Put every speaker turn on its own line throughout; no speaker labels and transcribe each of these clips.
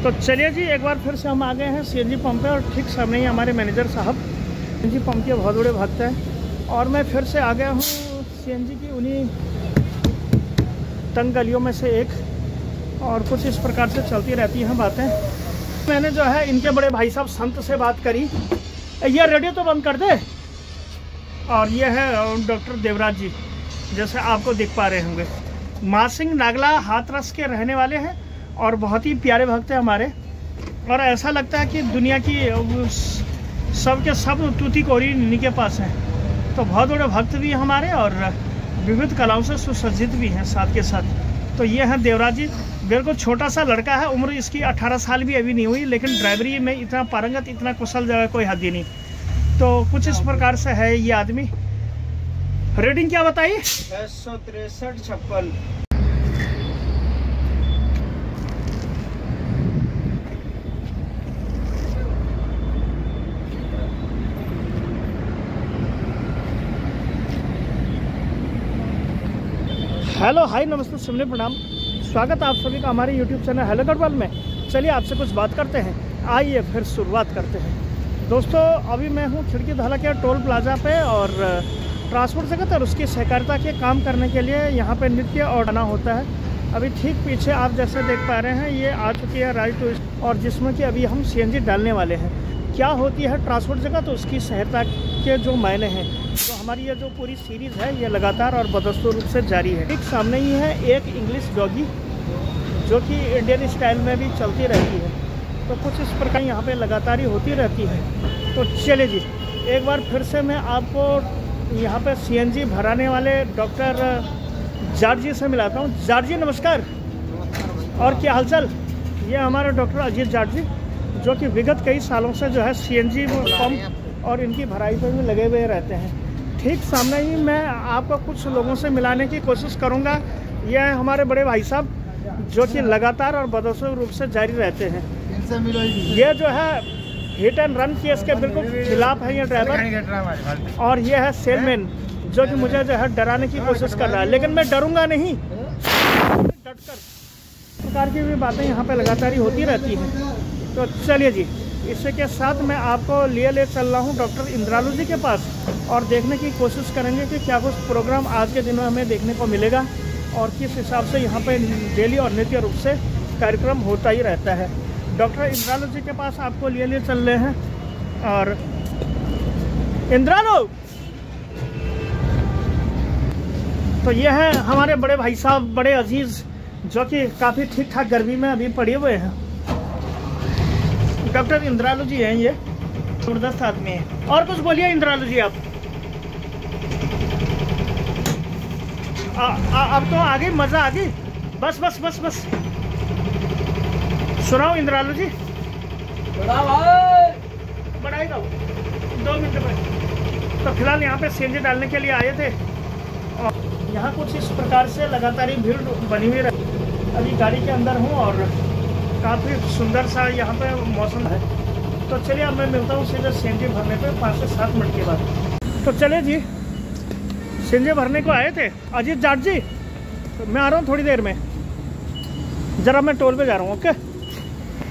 तो चलिए जी, एक बार फिर से हम आ गए हैं सीएनजी पंप पे और ठीक सामने ही हमारे मैनेजर साहब सीएनजी पंप के बहुत बड़े भक्त हैं। और मैं फिर से आ गया हूँ सीएनजी की उन्हीं तंग गलियों में से एक, और कुछ इस प्रकार से चलती रहती हैं बातें। मैंने जो है इनके बड़े भाई साहब संत से बात करी, ये रेडियो तो बंद कर दे। और ये है डॉक्टर देवराज जी, जैसे आपको दिख पा रहे होंगे। मासिंग नागला हाथरस के रहने वाले हैं और बहुत ही प्यारे भक्त हैं हमारे। और ऐसा लगता है कि दुनिया की सब के सब तूती कोरी इन्हीं के पास हैं। तो बहुत बड़े भक्त भी हमारे और विविध कलाओं से सुसज्जित भी हैं साथ के साथ। तो ये हैं देवराज जी। बिल्कुल छोटा सा लड़का है, उम्र इसकी 18 साल भी अभी नहीं हुई, लेकिन ड्राइवरी में इतना पारंगत, इतना कुशल जगह कोई हद ही नहीं। तो कुछ इस प्रकार से है ये आदमी। रेटिंग क्या बताइए?
663-56।
हेलो, हाय, नमस्ते, सुनने प्रणाम। स्वागत है आप सभी का हमारे YouTube चैनल हेलो गढ़वाल में। चलिए आपसे कुछ बात करते हैं, आइए फिर शुरुआत करते हैं। दोस्तों, अभी मैं हूँ खिड़की धाला के टोल प्लाजा पे और ट्रांसपोर्ट जगत और उसकी सहकारिता के काम करने के लिए यहाँ पे नृत्य और गाना होता है। अभी ठीक पीछे आप जैसे देख पा रहे हैं, ये आ चुकी है राइट टूरिस्ट, और जिसमें कि अभी हम CNG डालने वाले हैं। क्या होती है ट्रांसपोर्ट जगत, तो उसकी सहायता के जो मायने हैं, तो हमारी ये जो पूरी सीरीज़ है ये लगातार और बदस्तूर रूप से जारी है। ठीक सामने ही है एक इंग्लिश डॉगी जो कि इंडियन स्टाइल में भी चलती रहती है। तो कुछ इस प्रकार यहाँ पे लगातार ही होती रहती है। तो चलिए जी, एक बार फिर से मैं आपको यहाँ पे CNG भराने वाले डॉक्टर जाट जी से मिलाता हूँ। जाट जी नमस्कार। और क्या हालचाल? ये हमारे डॉक्टर अजीत जाट जी, जो कि विगत कई सालों से जो है CNG पंप और इनकी भराई पर भी लगे हुए रहते हैं। ठीक सामने ही मैं आपको कुछ लोगों से मिलाने की कोशिश करूंगा। यह है हमारे बड़े भाई साहब, जो कि लगातार और बदसूर रूप से जारी रहते हैं। ये जो है हिट एंड रन केस के बिल्कुल खिलाफ है ये ड्राइवर। और ये है सेलमैन, जो कि मुझे जो है डराने की कोशिश कर रहा है, लेकिन मैं डरूंगा नहीं। डटकर प्रकार की भी बातें यहाँ पे लगातार ही होती रहती हैं। तो चलिए जी, इसी के साथ मैं आपको ले चल रहा हूँ डॉक्टर इंद्रालू जी के पास, और देखने की कोशिश करेंगे कि क्या कुछ प्रोग्राम आज के दिन में हमें देखने को मिलेगा और किस हिसाब से यहाँ पे डेली और नित्य रूप से कार्यक्रम होता ही रहता है। डॉक्टर इंद्रालू जी के पास आपको ले चल रहे हैं। और इंद्रालू, तो ये है हमारे बड़े भाई साहब, बड़े अजीज, जो कि काफ़ी ठीक ठाक गर्मी में अभी पड़े हुए हैं। डॉक्टर इंद्रालू जी हैं, ये जबरदस्त आदमी है। और कुछ बोलिए इंद्रालू जी आप। अब तो आ गई, मज़ा आ गई। बस बस बस बस, सुनाओ इंद्रालू जी। बढ़ाई दो 2 मिनट में। तो फिलहाल यहाँ पे CNG डालने के लिए आए थे और यहाँ कुछ इस प्रकार से लगातार ही भीड़ बनी हुई रही। अभी गाड़ी के अंदर हूँ और काफ़ी सुंदर सा यहाँ पे मौसम है। तो चलिए अब मैं मिलता हूँ सीधे CNG भरने पे 5 से 7 मिनट के बाद। तो चलिए जी, CNG भरने को आए थे अजीत जाट जी। तो मैं आ रहा हूँ थोड़ी देर में, ज़रा मैं टोल पे जा रहा हूँ। ओके,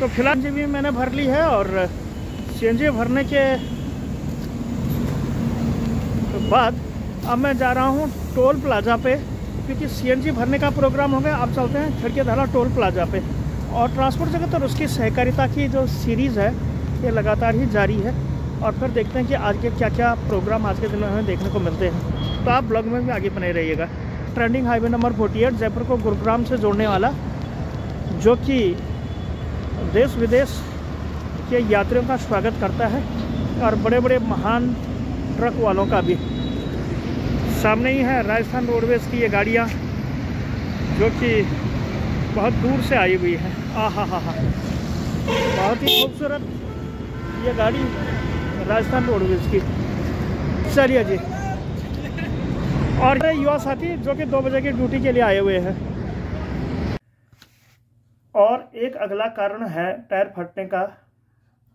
तो फिलहाल जी भी मैंने भर ली है और CNG भरने के बाद अब मैं जा रहा हूँ टोल प्लाजा पे, क्योंकि CNG भरने का प्रोग्राम हो गया। अब चलते हैं खिड़की धाला टोल प्लाजा पे। और ट्रांसपोर्ट जगत और उसकी सहकारिता की जो सीरीज़ है ये लगातार ही जारी है। और फिर देखते हैं कि आज के क्या क्या प्रोग्राम आज के दिन में हमें देखने को मिलते हैं। तो आप ब्लॉग में भी आगे बने रहिएगा। ट्रेंडिंग हाईवे नंबर 48 जयपुर को गुरुग्राम से जोड़ने वाला, जो कि देश विदेश के यात्रियों का स्वागत करता है और बड़े बड़े महान ट्रक वालों का भी। सामने ही है राजस्थान रोडवेज़ की ये गाड़ियाँ, जो कि बहुत दूर से आई हुई है। हा, बहुत ही खूबसूरत ये गाड़ी राजस्थान रोडवेज़ की। चलिए जी, और युवा साथी जो कि 2 बजे की ड्यूटी के लिए आए हुए हैं। और एक अगला कारण है टायर फटने का,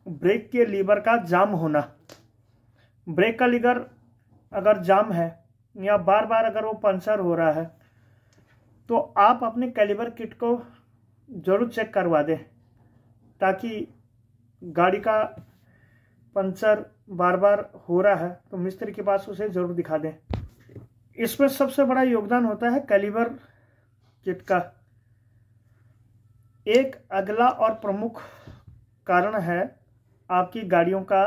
ब्रेक के लीवर का जाम होना। ब्रेक का लीवर अगर जाम है या बार बार अगर वो पंचर हो रहा है, तो आप अपने कैलिबर किट को ज़रूर चेक करवा दें। ताकि गाड़ी का पंचर बार बार हो रहा है तो मिस्त्री के पास उसे ज़रूर दिखा दें। इसमें सबसे बड़ा योगदान होता है कैलिबर किट का। एक अगला और प्रमुख कारण है आपकी गाड़ियों का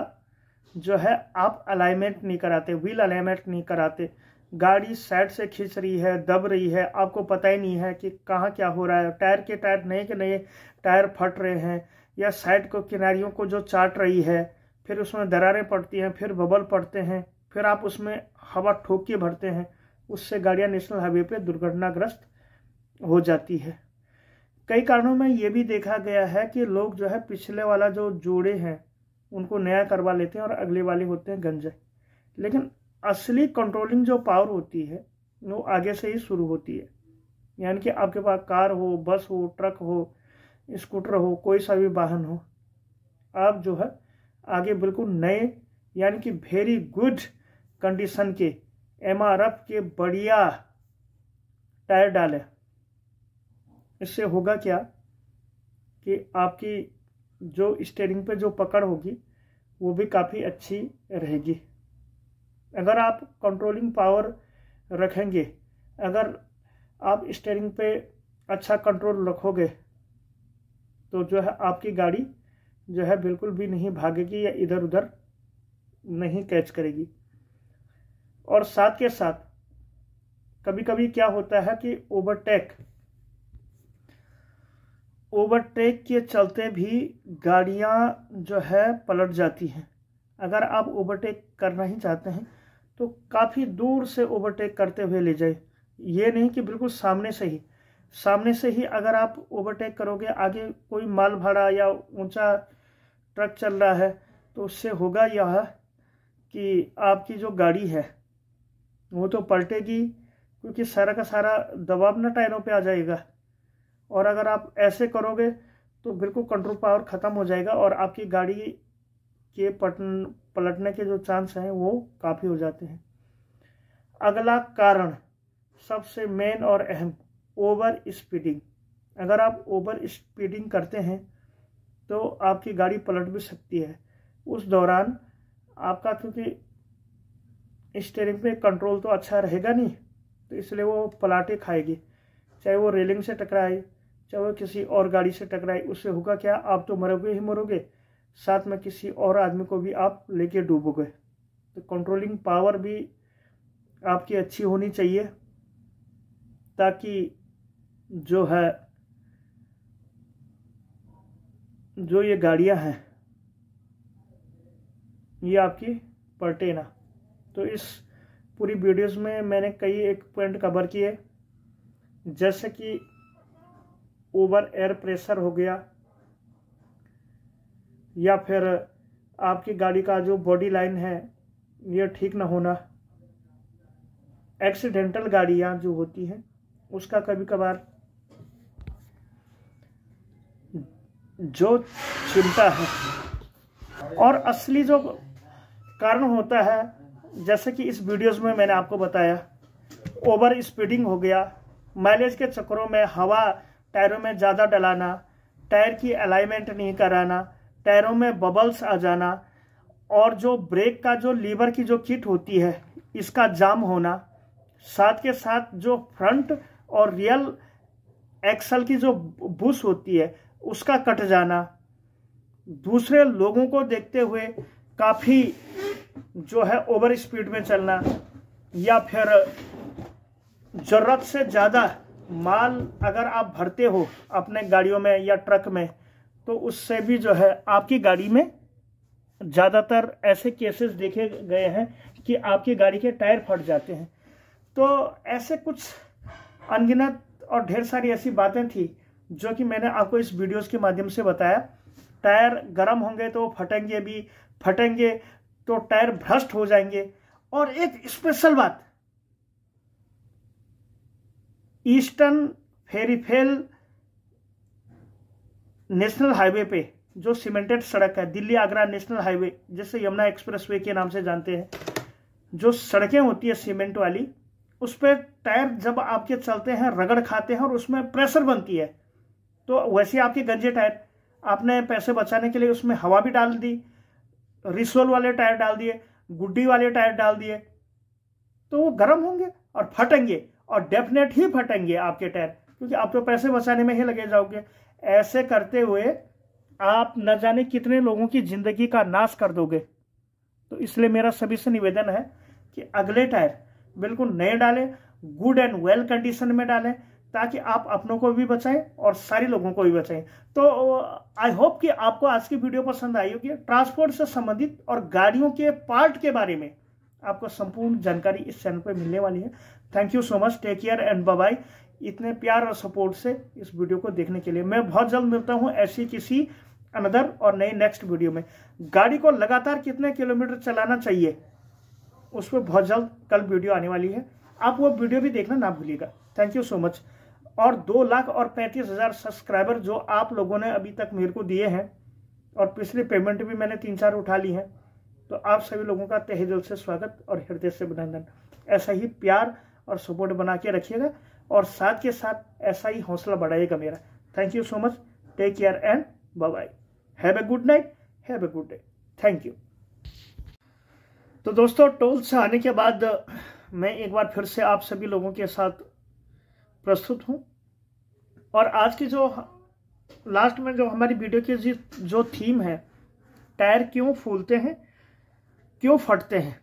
जो है आप अलाइनमेंट नहीं कराते, व्हील अलाइनमेंट नहीं कराते। गाड़ी साइड से खींच रही है, दब रही है, आपको पता ही नहीं है कि कहाँ क्या हो रहा है। टायर नए के नए टायर फट रहे हैं या साइड को किनारियों को जो चाट रही है, फिर उसमें दरारें पड़ती हैं, फिर बबल पड़ते हैं, फिर आप उसमें हवा ठोक के भरते हैं। उससे गाड़ियाँ नेशनल हाईवे पे दुर्घटनाग्रस्त हो जाती है। कई कारणों में ये भी देखा गया है कि लोग जो है पिछले वाला जो जोड़े हैं उनको नया करवा लेते हैं और अगले वाले होते हैं गंजे। लेकिन असली कंट्रोलिंग जो पावर होती है वो आगे से ही शुरू होती है। यानी कि आपके पास कार हो, बस हो, ट्रक हो, स्कूटर हो, कोई सा भी वाहन हो, आप जो है आगे बिल्कुल नए यानी कि वेरी गुड कंडीशन के MRF के बढ़िया टायर डालें। इससे होगा क्या कि आपकी जो स्टीयरिंग पे जो पकड़ होगी वो भी काफ़ी अच्छी रहेगी। अगर आप कंट्रोलिंग पावर रखेंगे, अगर आप स्टीयरिंग पे अच्छा कंट्रोल रखोगे तो जो है आपकी गाड़ी जो है बिल्कुल भी नहीं भागेगी या इधर उधर नहीं कैच करेगी। और साथ के साथ कभी कभी क्या होता है कि ओवरटेक के चलते भी गाड़ियां जो है पलट जाती हैं। अगर आप ओवरटेक करना ही चाहते हैं तो काफ़ी दूर से ओवरटेक करते हुए ले जाए। ये नहीं कि बिल्कुल सामने से ही अगर आप ओवरटेक करोगे, आगे कोई माल भाड़ा या ऊंचा ट्रक चल रहा है तो उससे होगा यह कि आपकी जो गाड़ी है वो तो पलटेगी, क्योंकि सारा का सारा दबाव ना टायरों पे आ जाएगा। और अगर आप ऐसे करोगे तो बिल्कुल कंट्रोल पावर ख़त्म हो जाएगा और आपकी गाड़ी के पलटने के जो चांस हैं वो काफ़ी हो जाते हैं। अगला कारण सबसे मेन और अहम, ओवर स्पीडिंग। अगर आप ओवर स्पीडिंग करते हैं तो आपकी गाड़ी पलट भी सकती है। उस दौरान आपका क्योंकि स्टीयरिंग पे कंट्रोल तो अच्छा रहेगा नहीं, तो इसलिए वो पलाटे खाएगी। चाहे वो रेलिंग से टकराए, चाहे वो किसी और गाड़ी से टकराए, उससे होगा क्या, आप तो मरोगे ही मरोगे, साथ में किसी और आदमी को भी आप लेके डूबोगे। तो कंट्रोलिंग पावर भी आपकी अच्छी होनी चाहिए ताकि जो है जो ये गाड़ियां हैं ये आपकी पलटे ना। तो इस पूरी वीडियोस में मैंने कई एक पॉइंट कवर किए, जैसे कि ओवर एयर प्रेशर हो गया, या फिर आपकी गाड़ी का जो बॉडी लाइन है ये ठीक ना होना, एक्सीडेंटल गाड़ियां जो होती हैं उसका कभी कभार जो चिंता है। और असली जो कारण होता है, जैसे कि इस वीडियोस में मैंने आपको बताया, ओवर स्पीडिंग हो गया, माइलेज के चक्करों में हवा टायरों में ज़्यादा डलाना, टायर की अलाइनमेंट नहीं कराना, टायरों में बबल्स आ जाना, और जो ब्रेक का जो लीवर की जो किट होती है इसका जाम होना, साथ के साथ जो फ्रंट और रियल एक्सल की जो बुश होती है उसका कट जाना, दूसरे लोगों को देखते हुए काफ़ी जो है ओवर स्पीड में चलना, या फिर ज़रूरत से ज़्यादा माल अगर आप भरते हो अपने गाड़ियों में या ट्रक में, तो उससे भी जो है आपकी गाड़ी में ज़्यादातर ऐसे केसेस देखे गए हैं कि आपकी गाड़ी के टायर फट जाते हैं। तो ऐसे कुछ अनगिनत और ढेर सारी ऐसी बातें थी जो कि मैंने आपको इस वीडियोस के माध्यम से बताया। टायर गर्म होंगे तो फटेंगे तो टायर भ्रष्ट हो जाएंगे। और एक स्पेशल बात, ईस्टर्न फेरीफेल नेशनल हाईवे पे जो सीमेंटेड सड़क है, दिल्ली आगरा नेशनल हाईवे, जिसे यमुना एक्सप्रेसवे के नाम से जानते हैं, जो सड़कें होती है सीमेंट वाली, उस पर टायर जब आपके चलते हैं रगड़ खाते हैं और उसमें प्रेशर बनती है। तो वैसे आपके गंजे टायर आपने पैसे बचाने के लिए उसमें हवा भी डाल दी, रिसोल वाले टायर डाल दिए, गुड्डी वाले टायर डाल दिए, तो वो गर्म होंगे और फटेंगे, और डेफिनेट ही फटेंगे आपके टायर, क्योंकि आप तो पैसे बचाने में ही लगे जाओगे। ऐसे करते हुए आप न जाने कितने लोगों की ज़िंदगी का नाश कर दोगे। तो इसलिए मेरा सभी से निवेदन है कि अगले टायर बिल्कुल नए डालें, गुड एंड वेल कंडीशन में डालें, ताकि आप अपनों को भी बचाएं और सारे लोगों को भी बचाएं। तो आई होप कि आपको आज की वीडियो पसंद आई होगी। ट्रांसपोर्ट से संबंधित और गाड़ियों के पार्ट के बारे में आपको संपूर्ण जानकारी इस चैनल पर मिलने वाली है। Thank you so much, take care and bye bye. इतने प्यार और सपोर्ट से इस वीडियो को देखने के लिए। मैं बहुत जल्द मिलता हूँ ऐसी किसी अनदर और नई नेक्स्ट वीडियो में। गाड़ी को लगातार कितने किलोमीटर चलाना चाहिए उस पर बहुत जल्द कल वीडियो आने वाली है, आप वो वीडियो भी देखना ना भूलिएगा। Thank you so much. और 2,35,000 सब्सक्राइबर जो आप लोगों ने अभी तक मेरे को दिए हैं, और पिछली पेमेंट भी मैंने 3-4 उठा ली है, तो आप सभी लोगों का तहे दिल से स्वागत और हृदय से अभिनंदन। ऐसा ही प्यार और सपोर्ट बना के रखिएगा, और साथ के साथ ऐसा ही हौसला बढ़ाइएगा मेरा। Thank you so much, take care and bye bye. Have a good night, have a good day. Thank you. तो दोस्तों, टोल से आने के बाद मैं एक बार फिर से आप सभी लोगों के साथ प्रस्तुत हूं, और आज की जो लास्ट में जो हमारी वीडियो की जो थीम है, टायर क्यों फूलते हैं, क्यों फटते हैं।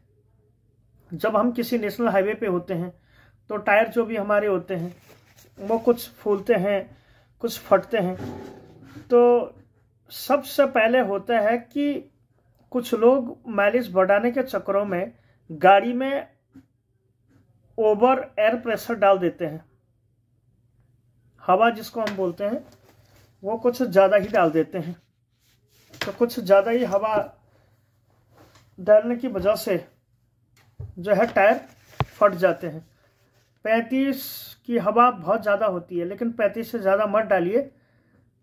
जब हम किसी नेशनल हाईवे पे होते हैं तो टायर जो भी हमारे होते हैं वो कुछ फूलते हैं, कुछ फटते हैं। तो सबसे पहले होता है कि कुछ लोग माइलेज बढ़ाने के चक्करों में गाड़ी में ओवर एयर प्रेशर डाल देते हैं, हवा जिसको हम बोलते हैं, वो कुछ ज़्यादा ही डाल देते हैं। तो कुछ ज़्यादा ही हवा डालने की वजह से जो है टायर फट जाते हैं। 35 की हवा बहुत ज़्यादा होती है, लेकिन 35 से ज़्यादा मत डालिए।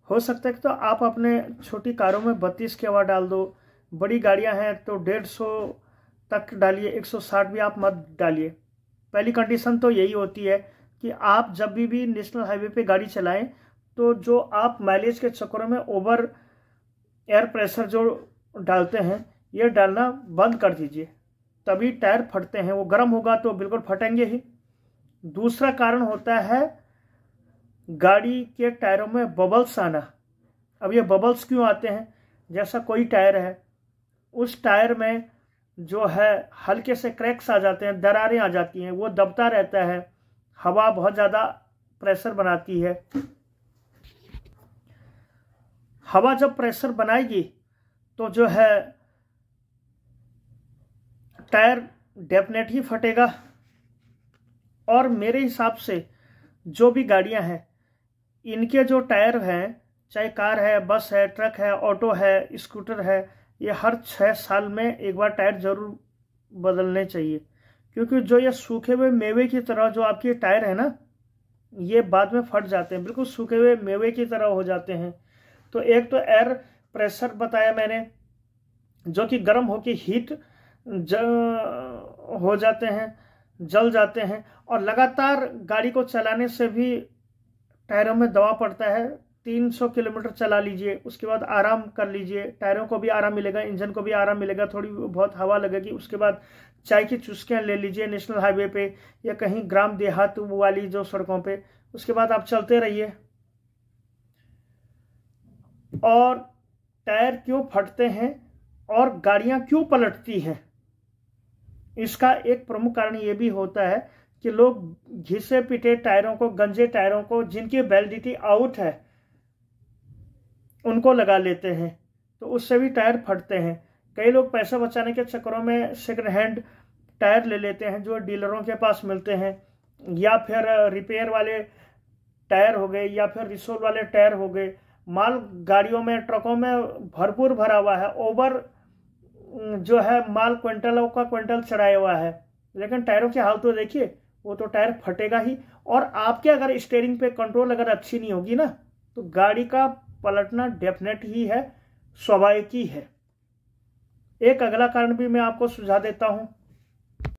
हो सकता है कि तो आप अपने छोटी कारों में 32 की हवा डाल दो, बड़ी गाड़ियां हैं तो 150 तक डालिए, 160 भी आप मत डालिए। पहली कंडीशन तो यही होती है कि आप जब भी नेशनल हाईवे पे गाड़ी चलाएं तो जो आप माइलेज के चक्करों में ओवर एयर प्रेशर जो डालते हैं, ये डालना बंद कर दीजिए, तभी टायर फटते हैं। वो गर्म होगा तो बिल्कुल फटेंगे ही। दूसरा कारण होता है गाड़ी के टायरों में बबल्स आना। अब ये बबल्स क्यों आते हैं? जैसा कोई टायर है, उस टायर में जो है हल्के से क्रैक्स आ जाते हैं, दरारें आ जाती हैं, वो दबता रहता है, हवा बहुत ज़्यादा प्रेशर बनाती है। हवा जब प्रेशर बनाएगी तो जो है टायर डेफिनेट ही फटेगा। और मेरे हिसाब से जो भी गाड़ियां हैं, इनके जो टायर हैं, चाहे कार है, बस है, ट्रक है, ऑटो है, स्कूटर है, ये हर 6 साल में एक बार टायर जरूर बदलने चाहिए। क्योंकि जो ये सूखे हुए मेवे की तरह जो आपके टायर है ना, ये बाद में फट जाते हैं, बिल्कुल सूखे हुए मेवे की तरह हो जाते हैं। तो एक तो एयर प्रेशर बताया मैंने, जो कि गर्म होकर हीट हो जाते हैं, जल जाते हैं। और लगातार गाड़ी को चलाने से भी टायरों में दबाव पड़ता है। 300 किलोमीटर चला लीजिए, उसके बाद आराम कर लीजिए, टायरों को भी आराम मिलेगा, इंजन को भी आराम मिलेगा, थोड़ी बहुत हवा लगेगी। उसके बाद चाय की चुस्कियाँ ले लीजिए नेशनल हाईवे पे या कहीं ग्राम देहात वाली जो सड़कों पे। उसके बाद आप चलते रहिए। और टायर क्यों फटते हैं और गाड़ियां क्यों पलटती हैं, इसका एक प्रमुख कारण ये भी होता है कि लोग घिसे पिटे टायरों को, गंजे टायरों को, जिनकी वैलिडिटी आउट है, उनको लगा लेते हैं, तो उससे भी टायर फटते हैं। कई लोग पैसा बचाने के चक्करों में सेकंड हैंड टायर ले लेते हैं जो डीलरों के पास मिलते हैं, या फिर रिपेयर वाले टायर हो गए, या फिर रिसोल वाले टायर हो गए। माल गाड़ियों में, ट्रकों में भरपूर भरा हुआ है, ओवर जो है माल क्विंटलों का क्विंटल चढ़ाया हुआ है, लेकिन टायरों की हालत तो देखिए, वो तो टायर फटेगा ही। और आपके अगर स्टीयरिंग पे कंट्रोल अगर अच्छी नहीं होगी ना, तो गाड़ी का पलटना डेफिनेट ही है, स्वाभाविक ही है। एक अगला कारण भी मैं आपको सुझा देता हूं